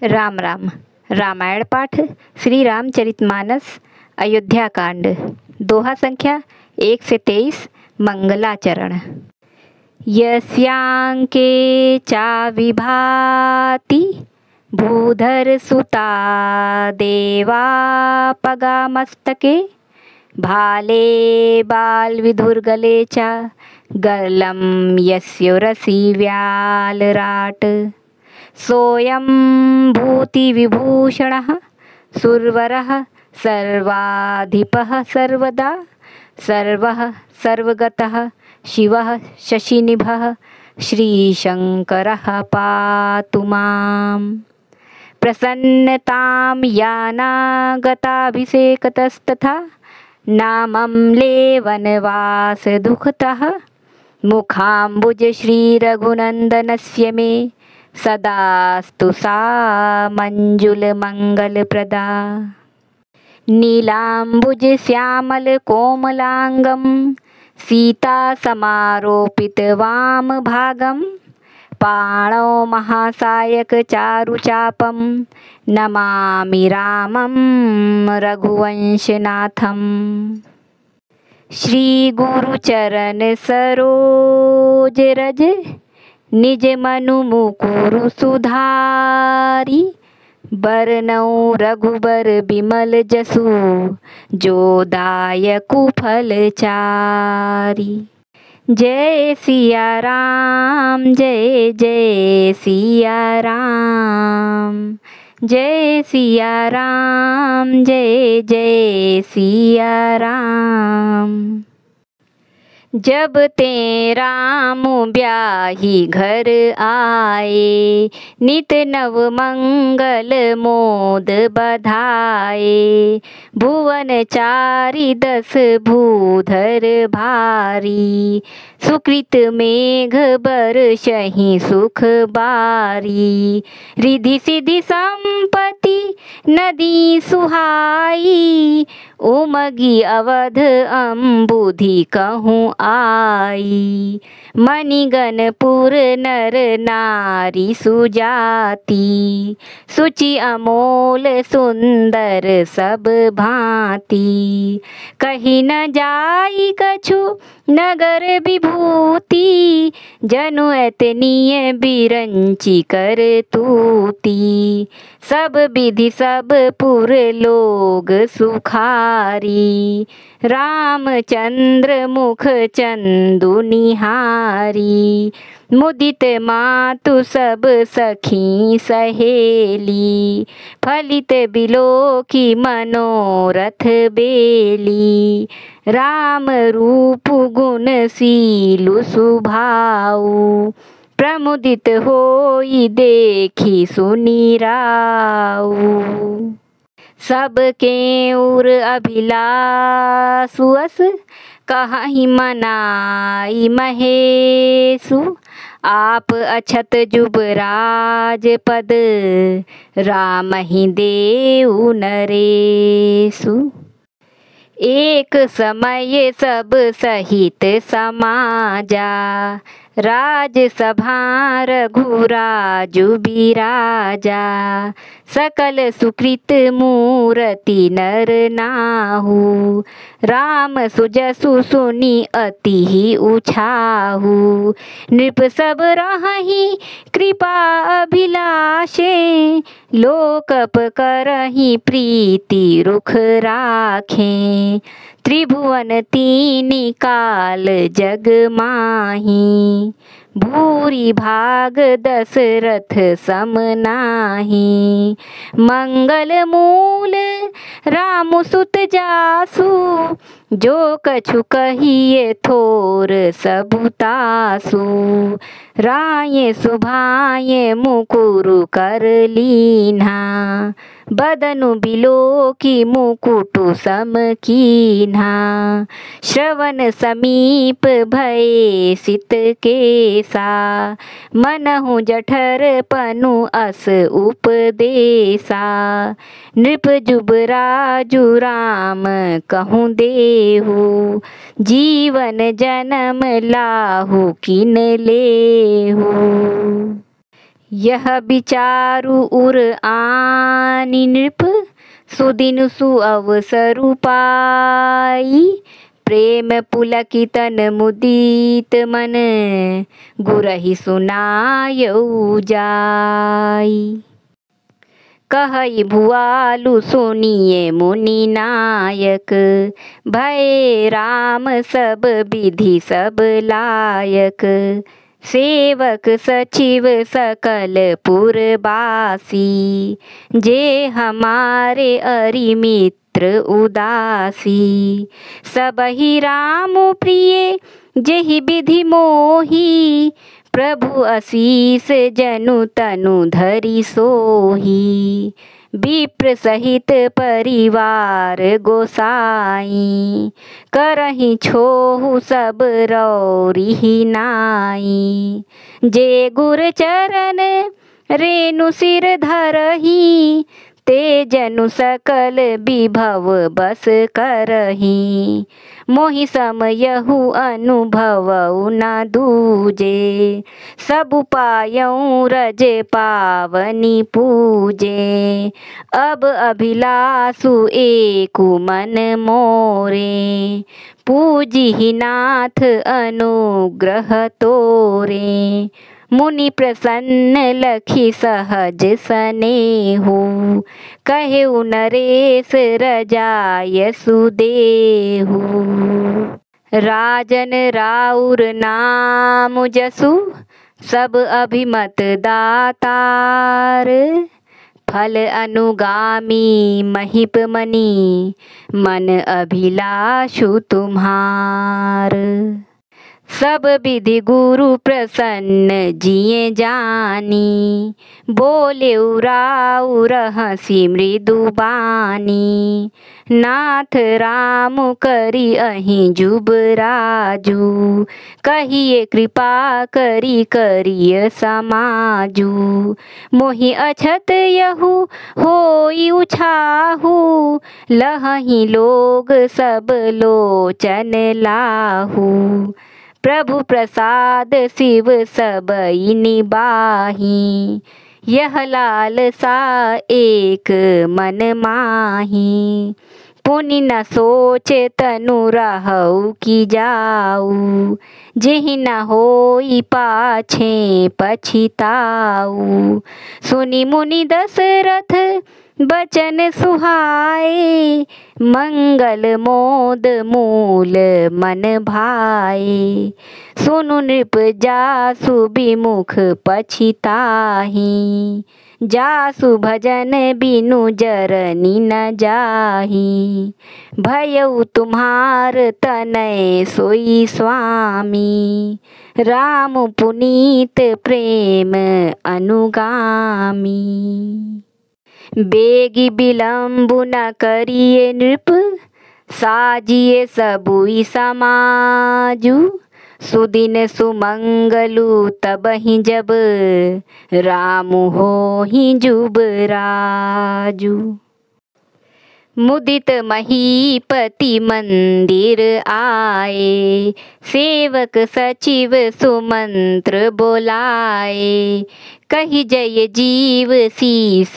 राम राम। रामायण पाठ श्री रामचरितमानस अयोध्या कांड दोहा संख्या 1 से 23 मंगलाचरण। यस्यांके चा विभाति भूधर सुता देवा पगा मस्तके भाले बाल विधुर्गले चा गर्लं यस्योरसि व्यालराट सोऽयं भूतिविभूषणः सुरवरः सर्वाधिपः सर्वदा सर्वः सर्वगतः शिवः शशिनिभः श्रीशङ्करः पातु माम्। प्रसन्नतां यानागताभिषेकतस्तथा नामं लेवनवासदुःखतः मुखाम्बुज श्रीरघुनन्दनस्य मे सदास्तु सा मञ्जुलमङ्गलप्रदा। नीलाम्बुज श्यामल कोमलाङ्गं सीता समारोपित वामभागं पाणौ महासायक चारुचापं नमामि रामं रघुवंशनाथम्। श्री गुरुचरण सरोज रज निज मनु मुकुरु सुधारी बरनौ रघुबर बिमल जसु जो दायकु फलचारी। जय सिया राम जय जय सिया राम जय सिया राम जय जय सिया राम। जब ते राम ब्याही घर आए नित नव मंगल मोद बधाए भुवन चारि दस भूधर भारी सुकृत मेघ बरसहि सुख बारी रिधि सिधि संपत्ति नदी सुहाई उमगी अवध अम्बुधि कहूँ आई मणिगणपुर नर नारी सुजाति सुचि अमोल सुंदर सब भांति कहीं न जाई कछु नगर विभूति जनु एतनीय बिरंची कर तूती सब विधि सब पुर लोग सुखारी रामचंद्र मुख चंदु निहारी मुदित मातु सब सखी सहेली फलित बिलोकी मनोरथ बेली राम रूप गुण सीलु सुभाऊ प्रमुदित होई देखी सुनी राऊ। सबके उर अभिलाषुअस कहीं मनाई महेशु आप अछत जुबराज पद राम ही देउ नरेशु। एक समय सब सहित समाजा राजसभा रघुराजु बिराजा सकल सुकृत मूरति नर नाहु राम सुजसु सुनी अति ही उछाहु नृप सब रहहि कृपा अभिलाषे लोकप करहि प्रीति रुख राखें त्रिभुवन तीनि काल जग माही भूरि भाग दशरथ सम नाही मंगल मूल राम सुत जासु जो कछु कहिए थोर सबुतासु राये सुभाये मुकुरु कर लीन्हा बदनु बिलोकी मुकुटु सम कीन्हा श्रवण समीप भये सित केसा मनहु जठर पनु अस उपदेसा नृप जुबराजु राम कहूँ देहु जीवन जन्म लाहु किन लेहु। यह विचारु उर आनि नृप, सुदिन सु अवसरु पाई। प्रेम पुलकितन मुदित मन, गुरहि सुनायऊ जाई। कहई भुआलु सुनिए मुनि नायक, भय राम सब विधि सब लायक। सेवक सचिव सकल पुरवासी, जे हमारे अरि मित्र उदासी। सबहि राम प्रिय जेहि विधि मोही, प्रभु आशीष जनु तनु धरि सोही। विप्र सहित परिवार गोसाई, करहि छोहु सब रौरिहि नाई। जे गुर चरण रेणु सिर धरहि, ते जनु सकल विभव बस करहि। मोहि समयहु अनुभवउ न दूजे, सब पायऊ रज पावनी पूजे। अब अभिलाषु एकु मन मोरे, पूजिहि नाथ अनुग्रह तोरे। मुनि प्रसन्न लखि सहज सनेहु, कहेउ नरेश रजाय सुदेहु। राजन राउर नाम जसु, सब अभिमत दातार। फल अनुगामी महिप मनि, मन अभिलाषु तुम्हार। सब विधि गुरु प्रसन्न जिए जानी, बोले राउर हंसी मृदु बानी। नाथ राम करी अहि जुबराजू, कहिए कृपा करी करिय समाजू। मोहि अछत यहु होई उछाहू, लहहि लोग सब लोचन लाहू। प्रभु प्रसाद शिव सबई निबाही, यह लालसा एक मन माही। पुनि न सोचे तनु रहऊ की जाऊ, जेहि न होई पाछे पछिताऊ। सुनि मुनि दशरथ बचन सुहाए, मंगल मोद मूल मन भाए। सुनु नृप जासु विमुख पछिताहि, जासु भजन बिनु जरनी न जाहि। भयउ तुम्हार तनय सोई स्वामी, राम पुनीत प्रेम अनुगामी। बेगी विलंबु न करिए नृप, साजिए सबुई समाजू। सुदिन सुमंगलु तबहि जब, राम होहि जुबराजू। मुदित महीपति मंदिर आए, सेवक सचिव सुमंत्र बोलाए। कहि जय जीव शीस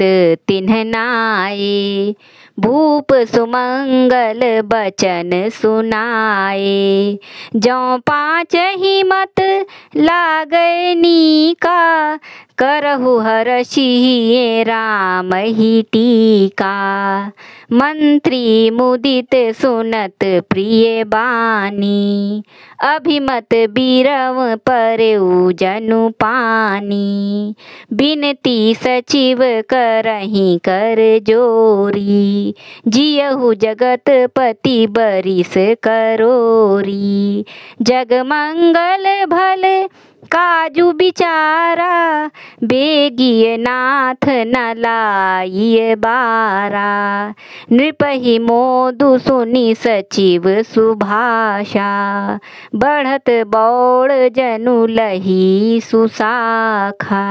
तिन्ह नाए, भूप सुमंगल बचन सुनाए। जौ पाँच ही मत लागै नीका, करहु हरषि राम ही टीका। मंत्री मुदित सुनत प्रिय बानी, अभिमत बीरव परेउ जनु पानी। बिनती सचिव करहि कर जोरी, जियहु जगत पति बरिस करोरी। जग मंगल भल काजु बिचारा, बेगिय नाथ न लाइय बारा। नृपहि मोदु सुनि सचिव सुभाषा, बढ़त बौड़ जनु लही सुसाखा।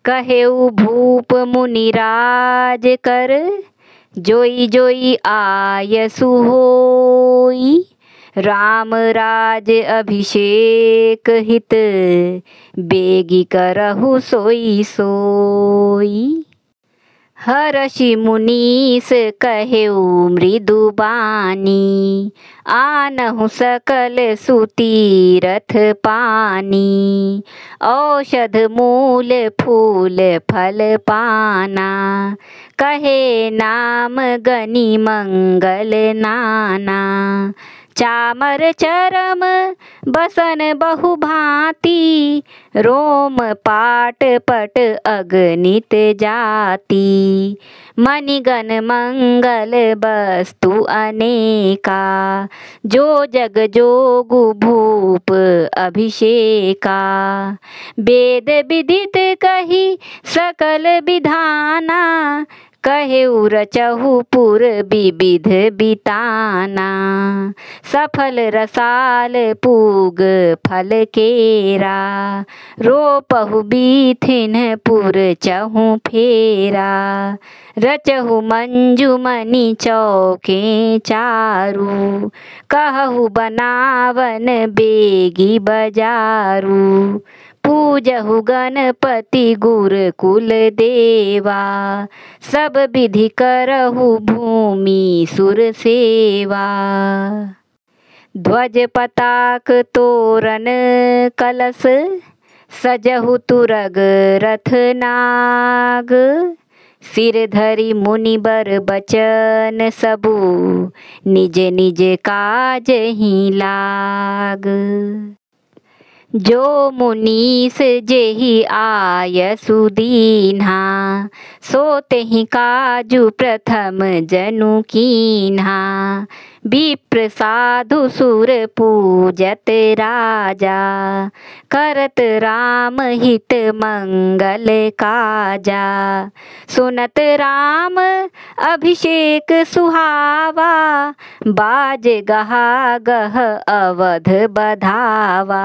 कहेउ भूप मुनिराज कर, जोई जोई आयसु होई। राम राज अभिषेक हित, बेगी करहु सोई सोई। हर्षि मुनीस कहेउ मृदु बानी, आनहु सकल सुतीरथ पानी। औषध मूल फूल फल पाना, कहे नाम गनि मंगल नाना। चामर चरम बसन बहु भांति, रोम पाट पट अगणित जाति। मणिगण मंगल वस्तु अनेका, जो जग जोगु भूप अभिषेका। वेद विदित कही सकल विधाना, कहेउ रचहु पुर विविध बिताना। सफल रसाल पूग फल केरा, रोपहु बीथिन पुर चहु फेरा। रचहु मंजुमणि चौके चारू, कहहु बनावन बेगी बजारू। पूजहु गणपति गुर कुल देवा, सब विधि करहु भूमि सुर सेवा। ध्वज पताक तोरण कलश, सजहु तुरग रथ नाग। सिर धरि मुनिबर बचन सबु, निज निज काज ही लाग। जो मुनीस जेहि आय सुदीन्हा, सो तेहि काजु प्रथम जनु कीन्हा। विप्र साधु सुर पूजत राजा, करत राम हित मंगल काजा। सुनत राम अभिषेक सुहावा, बाज गहा गह अवध बधावा।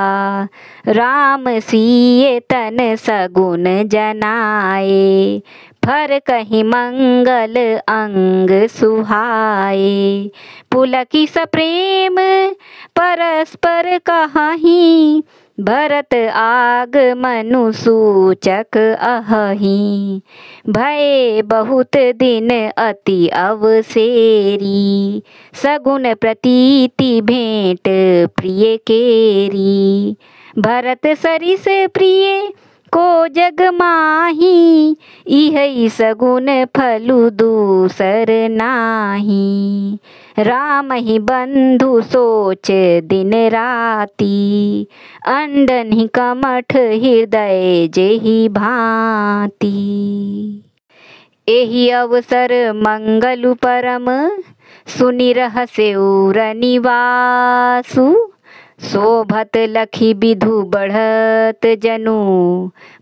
राम सिय तन सगुन जनाए, फर कहीं मंगल अंग सुहाए। पुलकी सप्रेम परस्पर कहाही, भरत आग मनु सूचक अहही। भय बहुत दिन अति अवसेरी, सगुन प्रतीति भेंट प्रिय केरी। भरत सरिस प्रिय को जग माही, इहै सगुन फलु दूसर नाही। राम ही बंधु सोच दिन राती, अंडनि कमठ हृदय जेहि भांति। एहि अवसर मंगलु परम, सुनि रहस्यु रनिवासु। शोभत लखी विधु बढ़त जनु,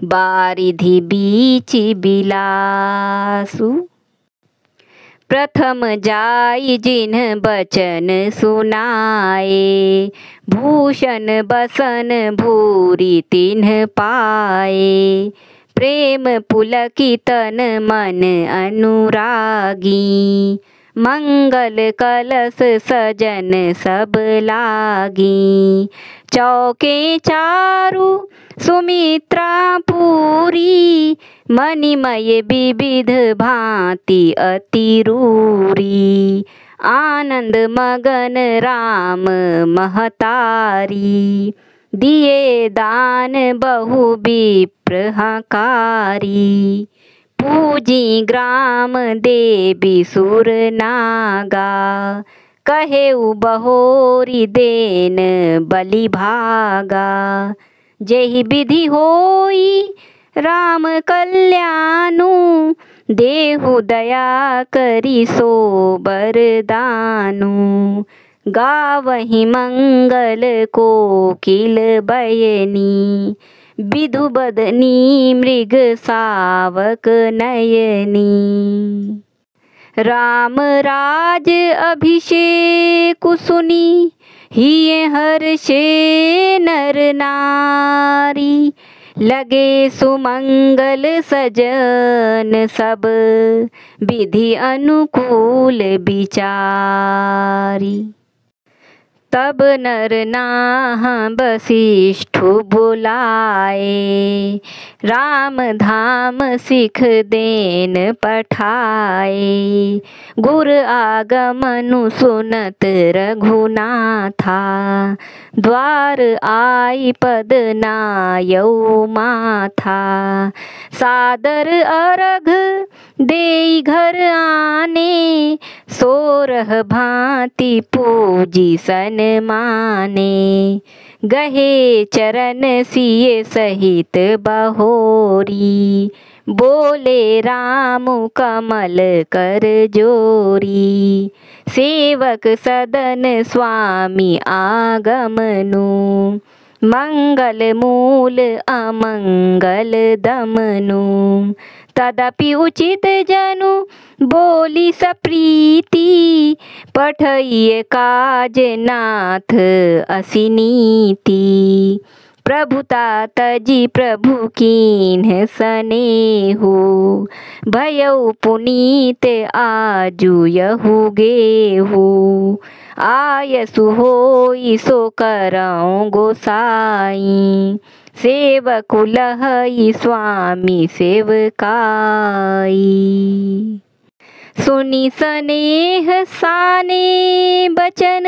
बारिधि बीचि बिलासु। प्रथम जाई जिन्ह बचन सुनाए, भूषण बसन भूरि तिन्ह पाए। प्रेम पुलकी तन मन अनुरागी, मंगल कलश सजन सब लागी। चौके चारु सुमित्रा पूरी, मणिमय विविध भांति अति रूरी। आनंद मगन राम महतारी, दिए दान बहु विप्र हकारी। पूजी ग्राम देवी सुर नागा, कहेउ बहोरी देन बलि भागा। जेहि विधि होई राम कल्याणु, देहु दया करि सो बरदानु। गावहि मंगल कोकिल बयनी, विधु बदनी मृग सावक नयनी। राम राज अभिषेक सुनी, हिये हर्षे नर नारी। लगे सुमंगल सजन सब, विधि अनुकूल विचारी। तब नर नाह वशिष्ठु बुलाए, राम धाम सिख देन पठाए। गुर आगमनु सुनत रघुनाथा, द्वार आई पद नायौ माथा। सादर अरघ देई घर आने, सोरह भांति पूजी सन्माने। गहे चरण सिय सहित बहोरी, बोले राम कमल कर जोरी। सेवक सदन स्वामी आगमनु, मंगल मूल अमंगल दमनु। तदपि उचित जनु बोली सप्रीति, पठइय काज नाथ असिनीति। प्रभुता तजी प्रभु कीन्ह सनेहु, भयउ पुनीत आजु यहु गेहु। आयसु होई सो करऊँ गोसाई, सेवकु लहई स्वामी सेवकाई। सुनि सनेह साने बचन,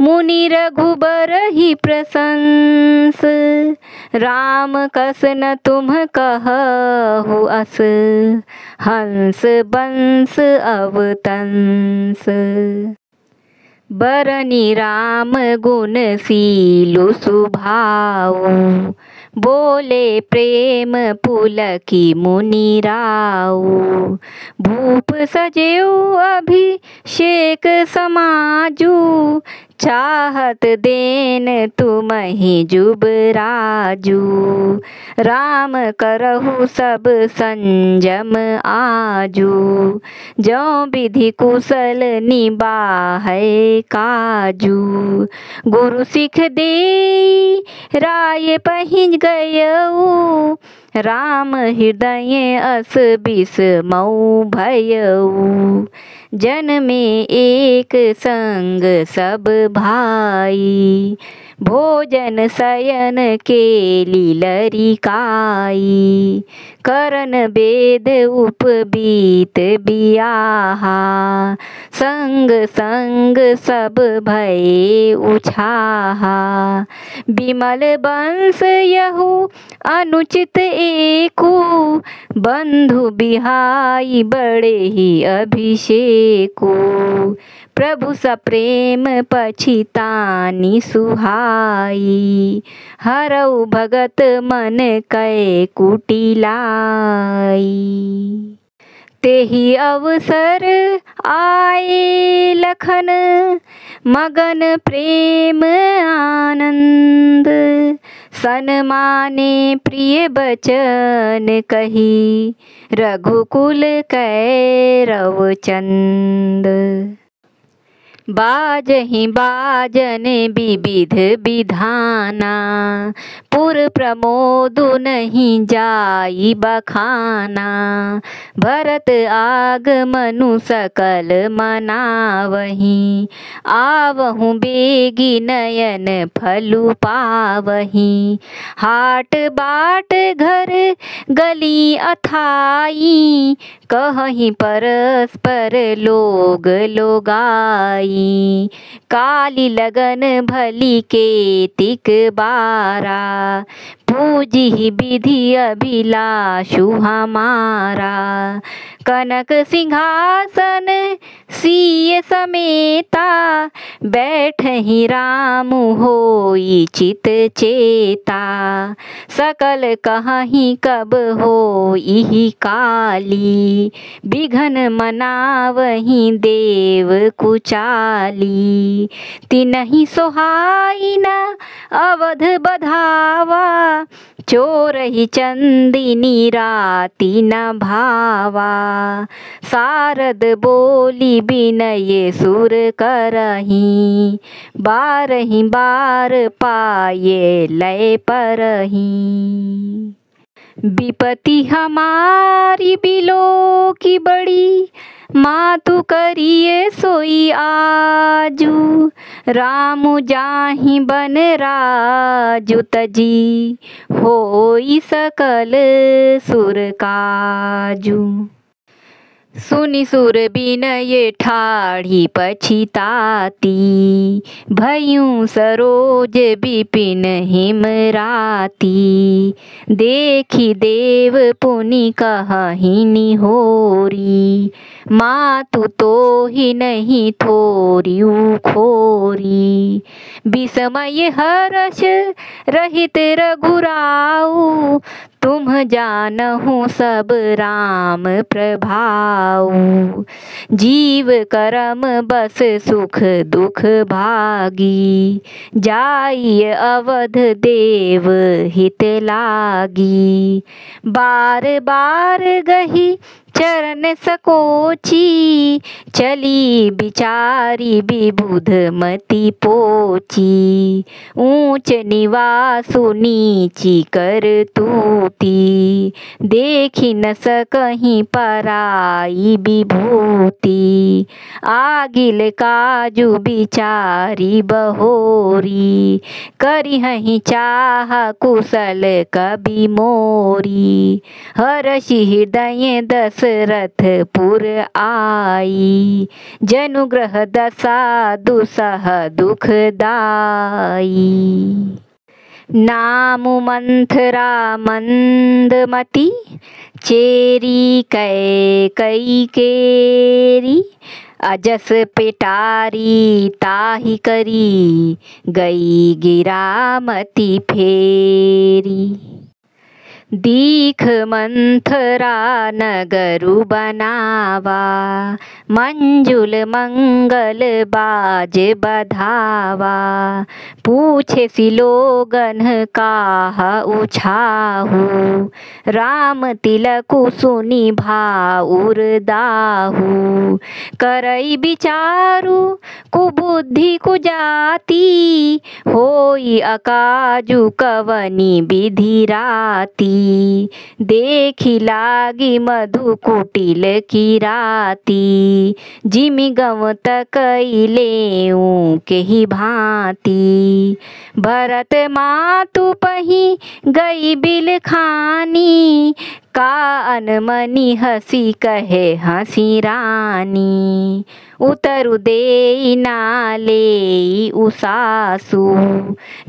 मुनि रघुबर ही प्रशंस। राम कस न तुम कहु अस, हंस बंस अवतंस। बरनि राम गुण सीलु सुभाऊ, बोले प्रेम पुलकी मुनि राऊ। भूप सजेऊ अभिषेक समाजू, चाहत देन तुमहि जुबराजू। राम करहु सब संजम आजू, जौ विधि कुशल निबाहै काजू। गुरु सिख देई राय पहिं गयऊ, राम हृदय अस बिसमऊ भयऊ। जन में एक संग सब भाई, भोजन शयन केली लरिकाई। करन बेद उपबीत बियाहा, संग संग सब भये उछाहा। बिमल वंश यहु अनुचित एकू, बंधु बिहाई बड़े ही अभिषेकु। प्रभु सप्रेम पछितानि सुहाई, हरऊ भगत मन कै कुटिलाई। तेहि अवसर आए लखन, मगन प्रेम आनंद। सन्माने प्रिय बचन कही, रघुकुल कैरव चंद। बाजहि बाजन विविध विधाना, पुर प्रमोदु नहीं जाई बखाना। भरत आगमनु सकल मनावहीं, आवहु बेगी नयन फलु पावहीं। हाट बाट घर गली अथाई, कहहीं परस्पर लोग लोगाई। काली लगन भली केतिक बारा, पूजी विधि अभिलाषु हमारा। कनक सिंहासन सिय समेता, बैठहि राम होई चित चेता। सकल कहहीं कब होई काली, बिघन मनावहीं देव कुचाली। तिनहि सोहाई न अवध बधावा, चोरहि चंदिनी राति न भावा। सारद बोली बिनय सुर करहीं, बारहि बार पाये लय परहीं। विपत्ति हमारी बिलो की बड़ी, मातु करिए सोई आजू। रामु जाहि बन राजु तजी, होई सकल सुर काजू। सुनि सुर बिनय ठाढ़ी पछिताती, भयूँ सरोज बिपिन हिमराती। देखी देव पुनि कहहिं निहोरी, मातु तोहि नहीं थोरियु खोरी। विस्मय हर्ष रहित रघुराऊ, तुम जानहु सब राम प्रभाऊ। जीव करम बस सुख दुख भागी, जाइय अवध देव हित लागी। बार बार गही चरण सकोची, चली बिचारी विबुध मति पोची। ऊंच निवासु नीची कर तूती, देखी न सकहीं पराई विभूति। आगिल काजू बिचारी बहोरी, करिहहि चाह कुशल कबि मोरी। हर्षि हृदय दशरथपुर आई, जनुग्रह दशा दुसह दुखदाई। नामु मंथरा मंदमती, चेरी कैकई केरी। अजस पेटारी ताहि करी, गई गिरामती फेरी। दीख मंथरा नगरु बनावा, मंजुल मंगल बाज बधावा। पूछे सिलोगन काह उछाहू, राम तिलकु सुनि भाउर दाहू। करई विचारु कुबुद्धि कुजाति, होई अकाजु कवनी विधि राती। देखी लागी मधु कुटिल की राती, जिमि गंव तकई लेऊं केहि भांति। भरत मातु पही गई बिल खानी, का अनमनी हसी कहे हसी रानी। उतरु देई ना लेई उसासु,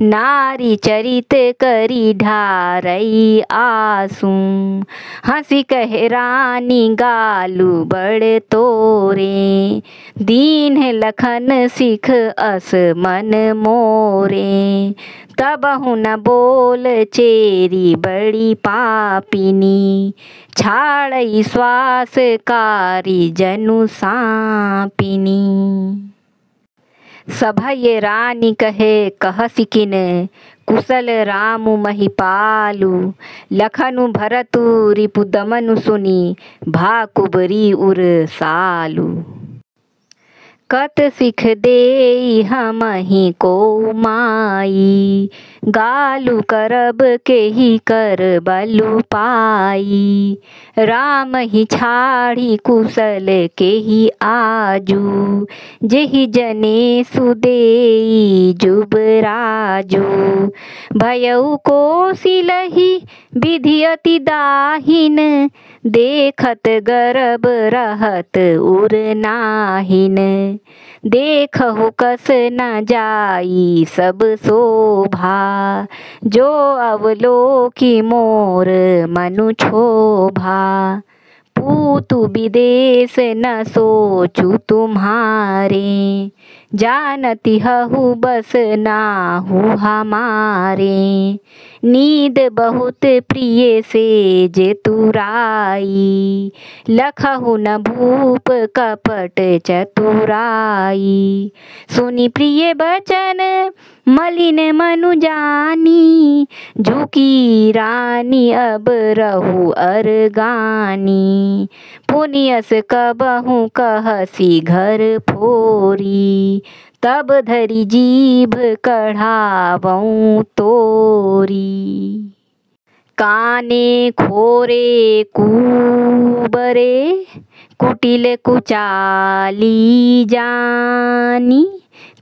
नारी चरित करी ढारई आसू। हसी कहे रानी गालू बड़ तोरे, दीन लखन सिख अस मन मोरे। तबहु न बोल चेरी बड़ी पापिनी, छाड़ई श्वास कारी जनु सापिनी। सभय रानी कहे कहसी किन, कुशल रामु महिपालु। लखनु भरतु रिपु दमनु सुनी, भाकुबरी उर सालु। कत सिख देई हमहि को माई, गालु करब केहि कर बलु पाई। राम ही छाड़ी कुशल केहि आजू, जेहि जने सुदेई जुबराजू। भयउ कोसिलहि विधि अति दाहिन, देखत गर्भ रहत उर नाहिन। देखहु कस न जाई सब शोभा, जो अवलोकी मोर मनु क्षोभा। पूतु विदेश न सोचु तुम्हारे, जानती हहु बस नाहु हमारे। नींद बहुत प्रिय से जे तुराई, लखहु न भूप कपट चतुराई। सुनि प्रिय बचन मलिन मनु जानी, झुकी रानी अब रहु अरगानी। पुनियस कबहु कहसी घर फोरी, तब धरी जीभ कढ़ावऊँ तोरी। काने खोरे कुबरे कुटिल कुचाली जानी,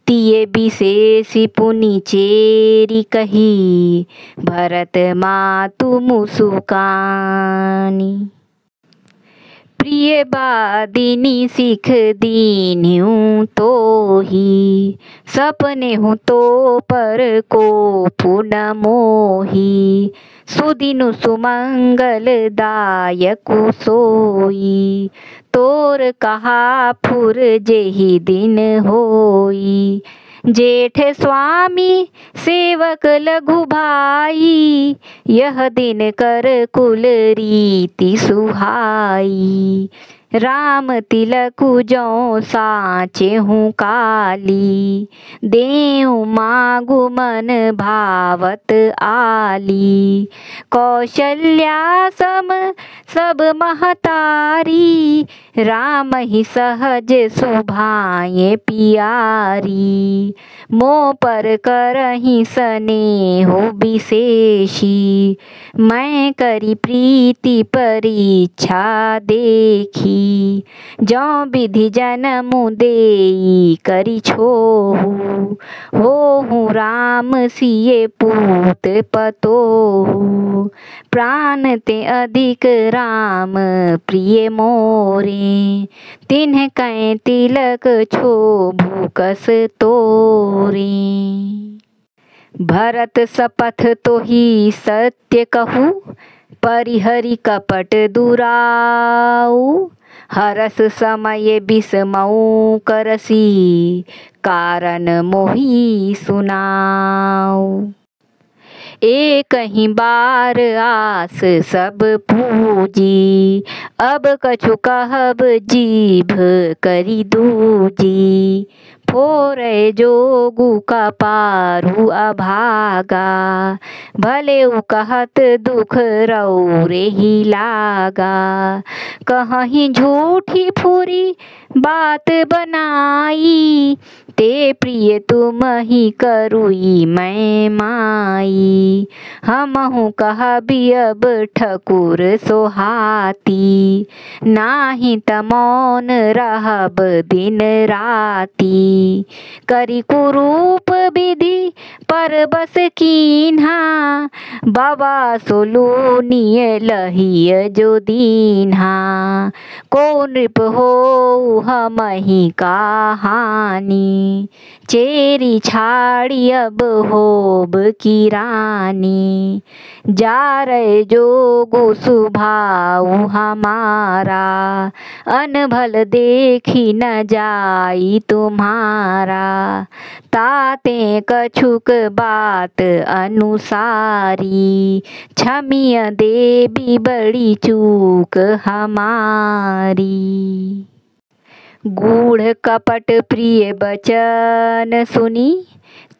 तिये विशेषी पुनि चेरी कही भरत मातु मुसुकानी। प्रिय बादिनी सिख दीन्यूं तो ही, सपने हूँ तो पर को पुन मोही, सुदिनु सुमंगल दायकु सोई, तोर कहा फुर जेहि दिन होई। जेठ स्वामी सेवक लघु भाई, यह दिन कर कुल रीति सुहाई। राम तिलकु जौ साचे हूँ काली, देऊ मागु मन भावत आली। कौशल्या सम सब महतारी, राम ही सहज सुभाए पियारी। मोह पर करहि स्नेह विशेषी, मैं करी प्रीति परीक्षा देखी। जौ विधि जन्मु देई करी छोहु, होहु राम सिये पूत पतोहु। प्राण ते अधिक राम प्रिय मोरे, तिन्ह कै तिलक छोभु कस तोरे। भरत सपथ तोहि सत्य कहूँ, परिहरि कपट दुराऊ। हरस समय बिसमऊ करसी, कारण मोहि सुनाऊ। एक ही बार आस सब पूजी, अब कछु कहब जीभ करी दूजी। फोरे जोगु कपारु अभागा, भले उ कहत दुख रौरे ही लागा। कहीं झूठी फुरी बात बनाई, ते प्रिय तुम ही करुई मैं माई। हमहु कहबी अब ठकुर सोहाती, नाही त मौन रहब दिन राती। करी कुरूप विधि पर बस कीन्हा, बाबा सोलूनिय लहिय जो दीन्हा। को नृप हो हमहि कहानी, चेरी छाड़ी अब होब की रानी। जा रहे जोगु सुभाऊ हमारा, अनभल देखी न जाई तुम्हारा। ताते कछुक बात अनुसारी, क्षमिय देवी बड़ी चूक हमारी। गूढ़ कपट प्रिय बचन सुनी,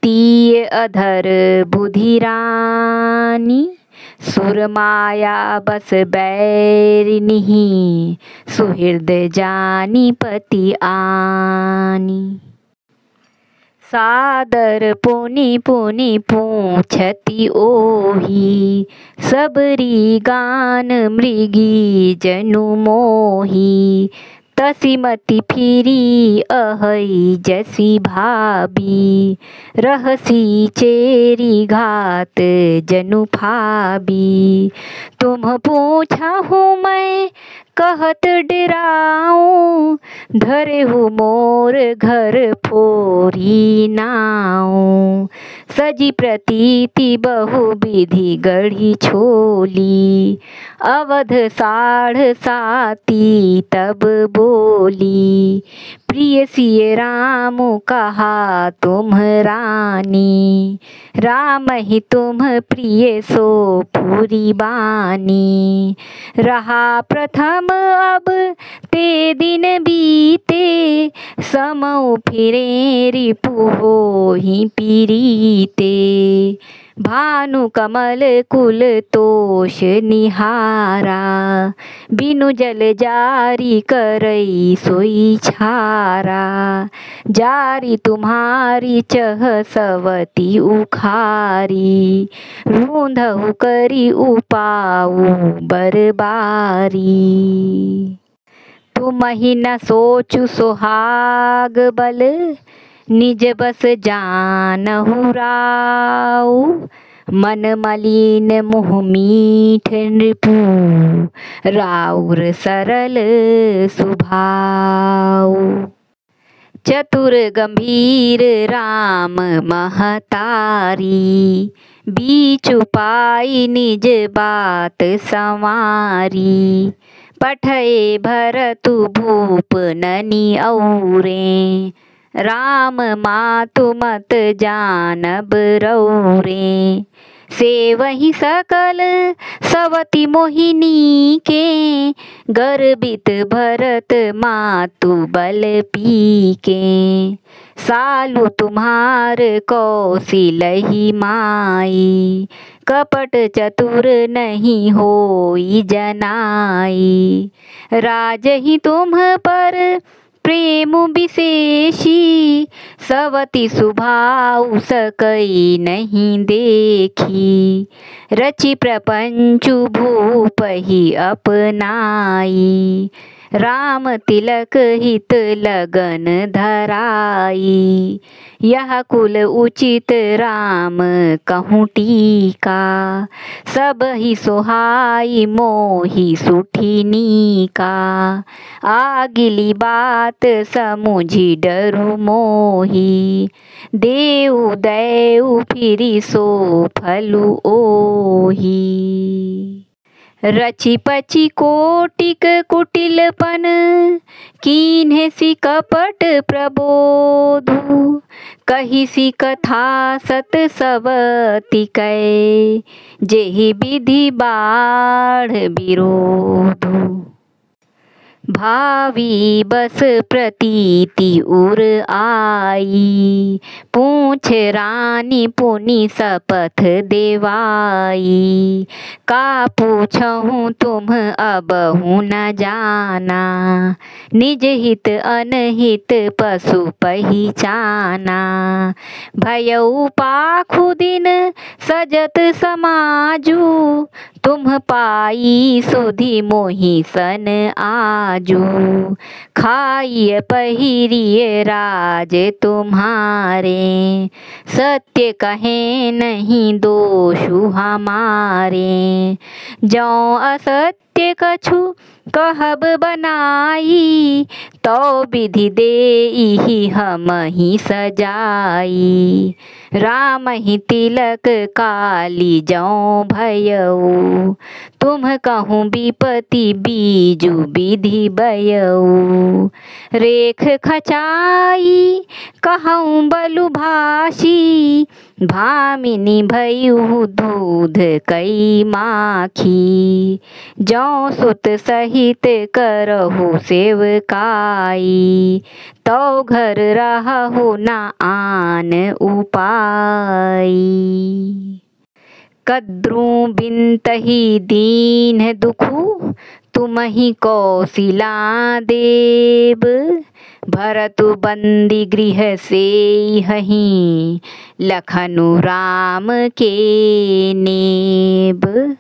तिये अधर बुधिरानी। सुर माया बस बैरिनिहि, सुहृद जानी पति आनी। सादर पुनि पुनि पूछती ओही, सबरी गान मृगी जनु मोही। तसी मति फिरी अहै जसी भाबी, रहसी चेरी घात जनु भाबी। तुम पूछहु मैं कहत डराऊं, धरे हूँ मोर घर फोरी नाऊं। सजी प्रतीति बहु विधि गढ़ी छोली, अवध साढ़ साती तब बोली। प्रिय सिय राम कहा तुम रानी, राम ही तुम प्रिय सो पूरी बानी। रहा प्रथम अब ते दिन बीते, समऊ फिरे रिपु होहि पीरीते। भानु कमल कुल तोष निहारा, बिनु जल जारी करई सोई छारा। जारी तुम्हारी चह सवती उखारी, रूंधहु करी उपाऊ बरबारी। तुमहि न सोचु सोहाग बल, निज बस जानहु राऊ। मन मलिन मुँह मीठ नृपु, राउर सरल सुभाऊ। चतुर गंभीर राम महतारी, बीचु पाई निज बात संवारी। पठए भरतु भूप ननि औरे, राम मातु मत जानब रौरे। सेवहि सकल सवति मोहिनी के, गर्बित भरत मातु बल पीके। सालु तुम्हार कौशिलहि माई, कपट चतुर नहीं होई जनाई। राजहि तुम्ह पर प्रेम विशेषी, सवति सुभाऊ सकई नहीं देखी। रचि प्रपंचु भूपहि अपनाई, राम तिलक हित लगन धराई। यह कुल उचित राम कहूँ टीका, सब ही सोहाई मोहि सुठिनी का। आगिली बात समुझी डरु मोही, देऊ दैऊ फिरी सो फलु ओही। रचि पचि कोटिक कुटिलपन, कीन्हे सि कपट प्रबोधु। कही सी कथा सत सवति कै, जेहि विधि बाढ़ विरोधु। भावी बस प्रतीति उर आई, पूछ रानी पुनि शपथ देवाई। का पूछहु तुम अबहु न जाना, निज हित अनहित पशु पहिचाना। भयउ पाखु दिन सजत समाजु, तुम पाई सुधि मोहि सन आजू। खाइए पहिरिए राज तुम्हारे, सत्य कहे नहीं दोषु हमारे। जौ असत्य कछु कहब बनाई, तो विधि देहि हमहि सजाई। राम ही तिलक काली जौ भयऊ, तुम कहूँ विपति बीजु विधि बयऊ। रेख खचाई कहूँ बलु भाषी, भामिनी भयऊ दूध कई माखी। जौ सुत सहित करहु सेवकाई, तो घर रहहु न आन उपाई। कद्रू बिनतहि दीन दुखु, तुमहि कौशिला देव। भरतु बंदी गृह सेइहहि, लखनु राम के नेब।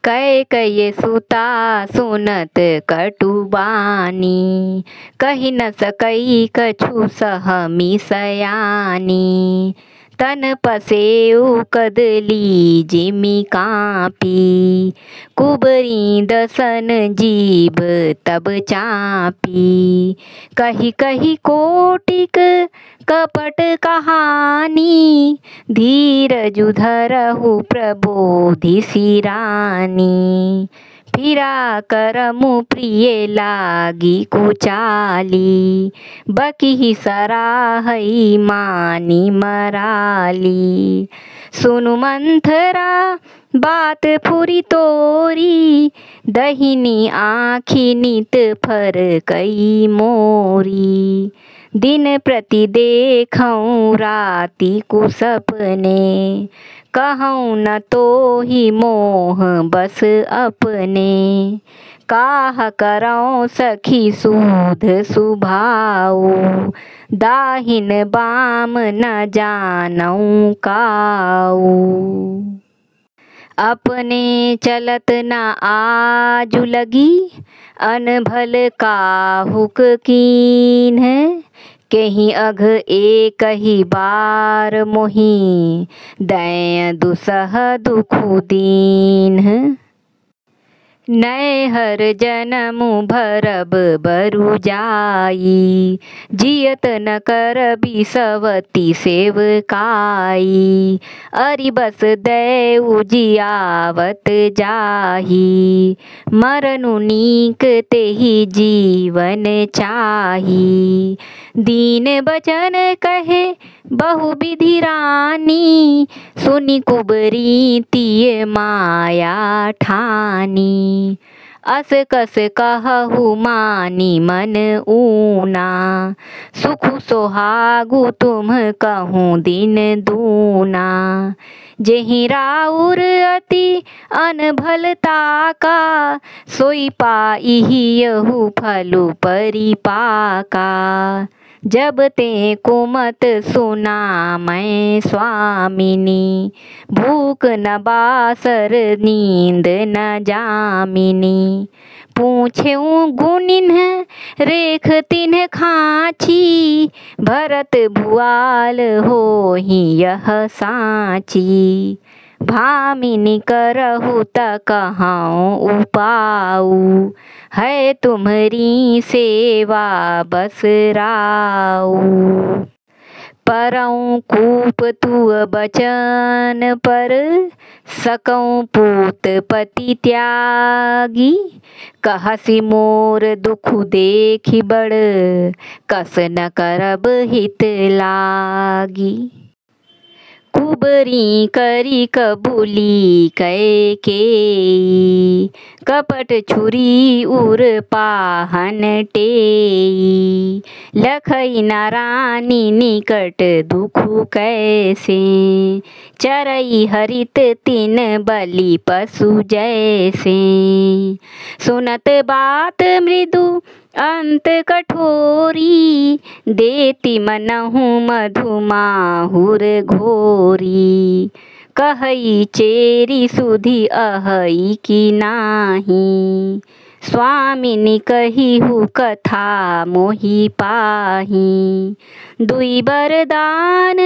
कैकय सुता सुनत कटुबानी, कहि न सकई कछु सहमी सयानी। तन पसेउ कदली जिमि कापी, कुबरी दसन जीभ तब चापी। कही कही कोटिक कपट कहानी, धीरजु धरहु प्रबोधि सिरानी। फिरा करमु प्रिय लागी कुचाली, बकी सराहई मानी मराली। सुनु मंथरा बात फुरी तोरी, दहिनी आँखी नित फर कई मोरी। दिन प्रति देखऊँ राति को सपने, कहूँ न तो ही मोह बस अपने। काह करऊँ सखी सूध सुभाऊ, दाहिन बाम न जानऊँ काऊ। अपने चलत न आजु लगी, अनभल काहुक कीन्ह। कहीं अघ एक ही बार मोहि, दैय दुसह दुखु दीन्ह। नए हर जनमु भरब बरु जाई, जियत न करबी सवती सेवकाई। अरि बस दैउ जियावत जाही, मरनु नीक तेहि जीवन चाही। दीन बचन कहे बहुविधि रानी, सुनि कुबरी तिय माया ठानी। अस कस कहु मानी मन ऊना, सुख सोहागु तुम कहूँ दिन दूना। जेहि राउर अति अनभलता का, सोई पाइहि यहु फलु परिपाका। जब ते कुमत सुना मैं स्वामिनी, भूख न बासर नींद न जामिनी। पूछेऊँ गुनिन्ह रेख तिन्ह खाँची, भरत भुआल होहि यह साँची। भामिनी करहु त कहऊँ उपाऊ, है तुम्हरी सेवा बस राऊ। परऊँ कूप तुअ बचन पर, सकऊँ पूत पति त्यागी। कहसी मोर दुखु देखि बड़, कस न करब हित लागी। कुबरी करी कबूली कैकेयी, कपट छुरी उर पाहन टेई। लखई न रानी निकट दुखु कैसे, चरई हरित तिन बलि पशु जैसे। सुनत बात मृदु अंत कठोरी, देती मनहु मधु माहुर घोरी। कहई चेरी सुधि अहई की नाही, स्वामिनी कहिहु कथा मोहि पाही। दुई बरदान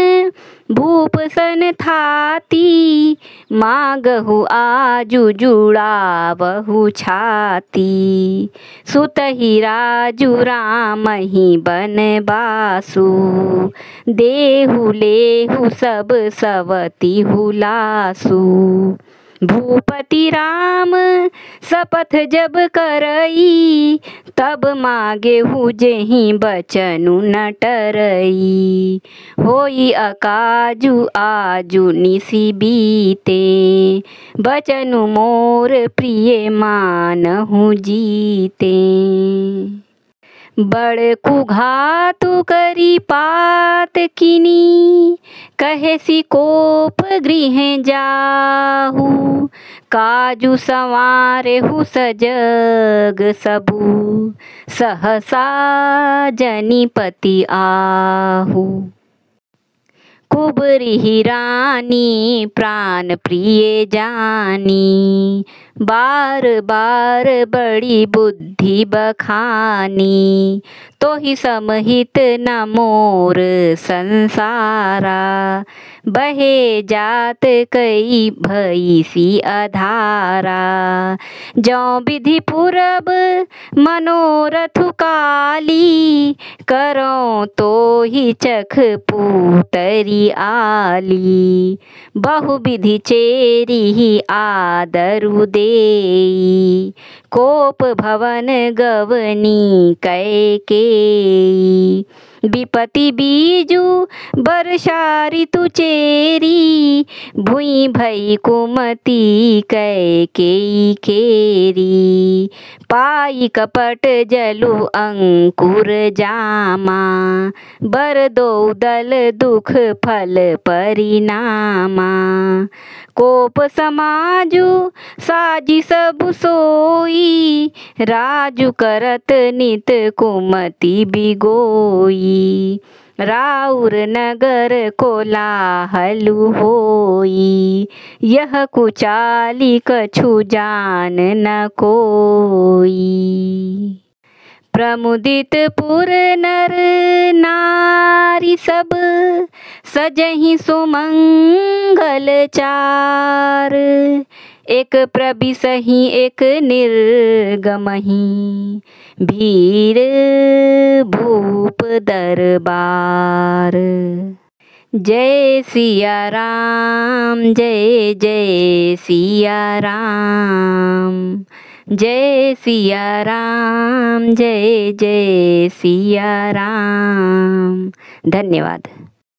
भूप सन थाती, मागहु आजु जुड़ावहु छाती। सुतहि राजु रामहि बनबासु, देहु लेहु सब सवति हुलासु। भूपति राम शपथ जब करई, तब मागेहु जेहि बचनु न टरई। होई अकाजु आजु निसि बीते, बचनु मोर प्रिय मानहु जीते। बड़ कुघातु करी पात किनी, कहेसी कोप गृह जाहु। काजु संवारेहु सजग सबु, सहसा जनिपति आहु। कुबरी रानी प्राण प्रिय जानी, बार बार बड़ी बुद्धि बखानी। तोहि समहित न मोर संसारा, बहे जात कई भईसी अधारा। जौ विधि पूरब मनोरथु काली, करो तो ही चख पूतरी आली। बहु विधि चेरी ही आदरु देई, कोप भवन गवनी कैकेयी। विपति बीजू बरसा ऋतु चेरी, भुई भई कुमति कैकेयी केरी। पाई कपट जलु अंकुर जामा, बर दो दल दुख फल परिणामा। कोप समाजु साजी सब सोई, राजु करत नित कुमति बिगोई। राउर नगर कोलाहलु होई, यह कुचाली कछु जान न कोई। प्रमुदित पुर नर नारी सब, सजहि सुमंगल चार। एक प्रबिसहि एक निर्गमहि, भीर भूप दरबार। जय सिया राम, जय जय सिया राम। जय सिया राम, जय जय सिया राम। धन्यवाद।